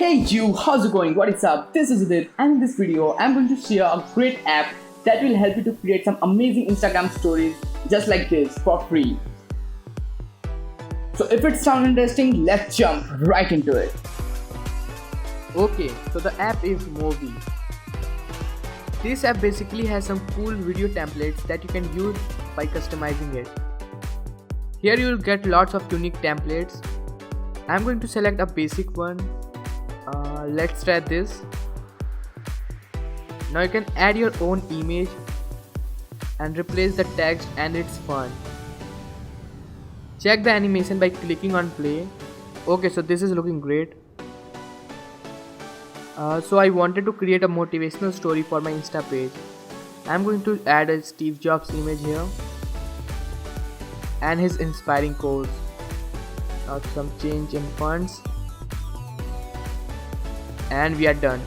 Hey you, how's it going? What is up? This is Udit, and in this video I'm going to share a great app that will help you to create some amazing Instagram stories just like this for free. So if it sounds interesting, let's jump right into it. Okay, so the app is Mouve. This app basically has some cool video templates that you can use by customizing it. Here you will get lots of unique templates. I'm going to select a basic one. Let's try this. Now you can add your own image and replace the text, and it's fun. Check the animation by clicking on play. Okay, so this is looking great. So I wanted to create a motivational story for my Insta page. I'm going to add a Steve Jobs image here and his inspiring quotes. Now some change in fonts, and we are done.